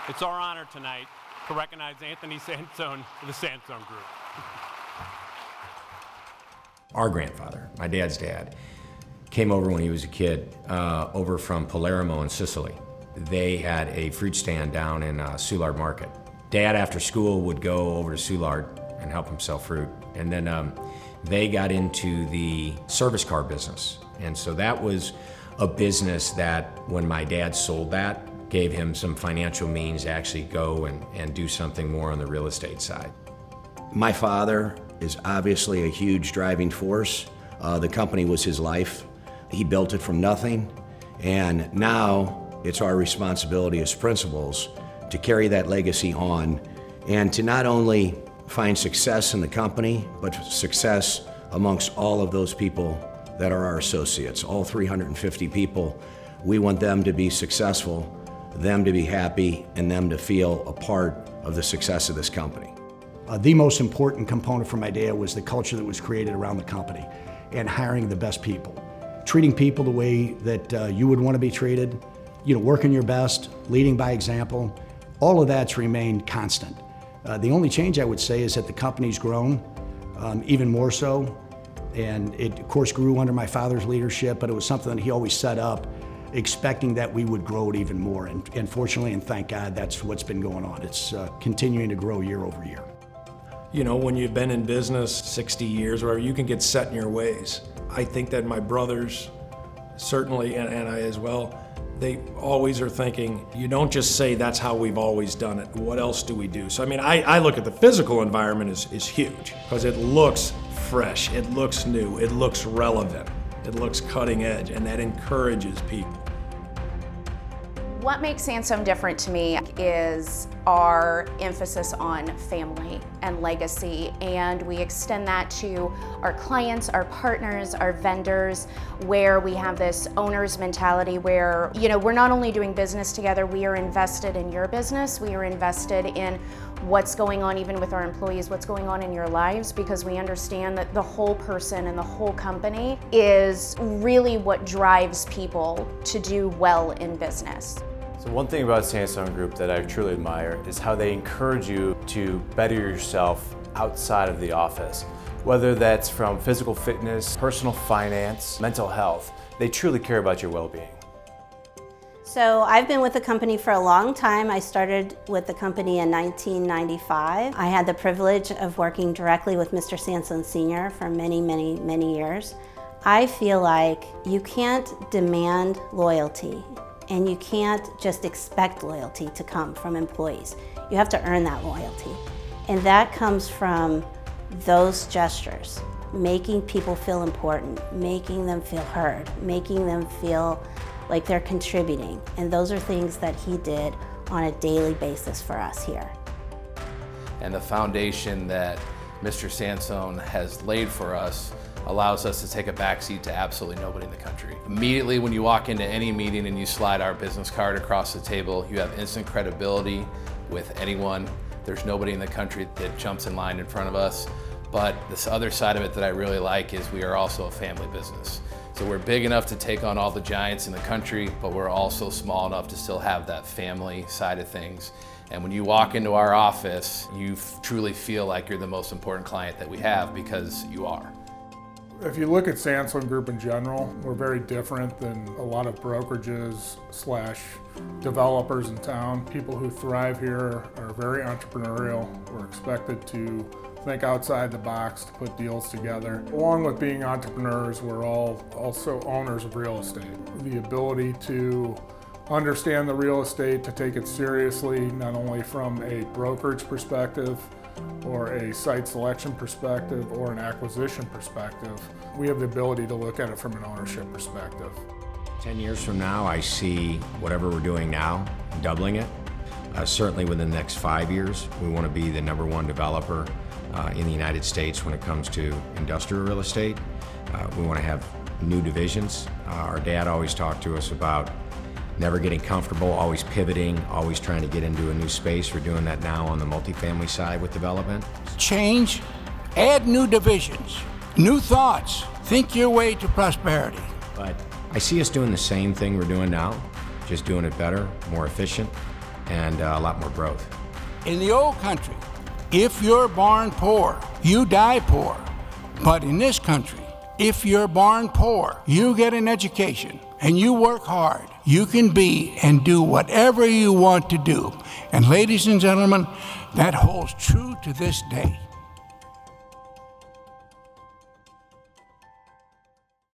It's our honor tonight to recognize Anthony Sansone of the Sansone Group. Our grandfather, my dad's dad, came over when he was a kid, over from Palermo in Sicily. They had a fruit stand down in Soulard Market. Dad, after school, would go over to Soulard and help him sell fruit. And then they got into the service car business. And so that was a business that, when my dad sold that, gave him some financial means to actually go and do something more on the real estate side. My father is obviously a huge driving force. The company was his life. He built it from nothing, and now it's our responsibility as principals to carry that legacy on and to not only find success in the company, but success amongst all of those people that are our associates, all 350 people. We want them to be successful, them to be happy, and them to feel a part of the success of this company. The most important component for my dad was the culture that was created around the company and hiring the best people. Treating people the way that you would want to be treated, working your best, leading by example, all of that's remained constant. The only change I would say is that the company's grown, even more so, and it of course grew under my father's leadership, but it was something that he always set up, expecting that we would grow it even more. And fortunately, and thank God, that's what's been going on. It's continuing to grow year over year. When you've been in business 60 years, or you can get set in your ways. I think that my brothers, certainly, and I as well, they always are thinking, you don't just say that's how we've always done it. What else do we do? So I look at the physical environment is huge, because it looks fresh, it looks new, it looks relevant, it looks cutting edge, and that encourages people. What makes Sansone different to me is our emphasis on family and legacy, and we extend that to our clients, our partners, our vendors, where we have this owner's mentality where, we're not only doing business together, we are invested in your business, we are invested in what's going on even with our employees, what's going on in your lives, because we understand that the whole person and the whole company is really what drives people to do well in business. So one thing about Sansone Group that I truly admire is how they encourage you to better yourself outside of the office. Whether that's from physical fitness, personal finance, mental health, they truly care about your well-being. So I've been with the company for a long time. I started with the company in 1995. I had the privilege of working directly with Mr. Sansone Sr. for many, many, many years. I feel like you can't demand loyalty, and you can't just expect loyalty to come from employees. You have to earn that loyalty. And that comes from those gestures, making people feel important, making them feel heard, making them feel like they're contributing. And those are things that he did on a daily basis for us here. And the foundation that Mr. Sansone has laid for us allows us to take a backseat to absolutely nobody in the country. Immediately when you walk into any meeting and you slide our business card across the table, you have instant credibility with anyone. There's nobody in the country that jumps in line in front of us. But this other side of it that I really like is we are also a family business. So we're big enough to take on all the giants in the country, but we're also small enough to still have that family side of things. And when you walk into our office, you truly feel like you're the most important client that we have, because you are. If you look at Sansone Group in general, we're very different than a lot of brokerages / developers in town. People who thrive here are very entrepreneurial. We're expected to think outside the box to put deals together. Along with being entrepreneurs, we're all also owners of real estate. The ability to understand the real estate, to take it seriously, not only from a brokerage perspective, or a site selection perspective, or an acquisition perspective. We have the ability to look at it from an ownership perspective. 10 years from now, I see whatever we're doing now, doubling it. Certainly within the next 5 years, we want to be the #1 developer in the United States when it comes to industrial real estate. We want to have new divisions. Our dad always talked to us about never getting comfortable, always pivoting, always trying to get into a new space. We're doing that now on the multifamily side with development. Change, add new divisions, new thoughts, think your way to prosperity. But I see us doing the same thing we're doing now, just doing it better, more efficient, and a lot more growth. In the old country, if you're born poor, you die poor. But in this country, if you're born poor, you get an education and you work hard, you can be and do whatever you want to do. And ladies and gentlemen, that holds true to this day.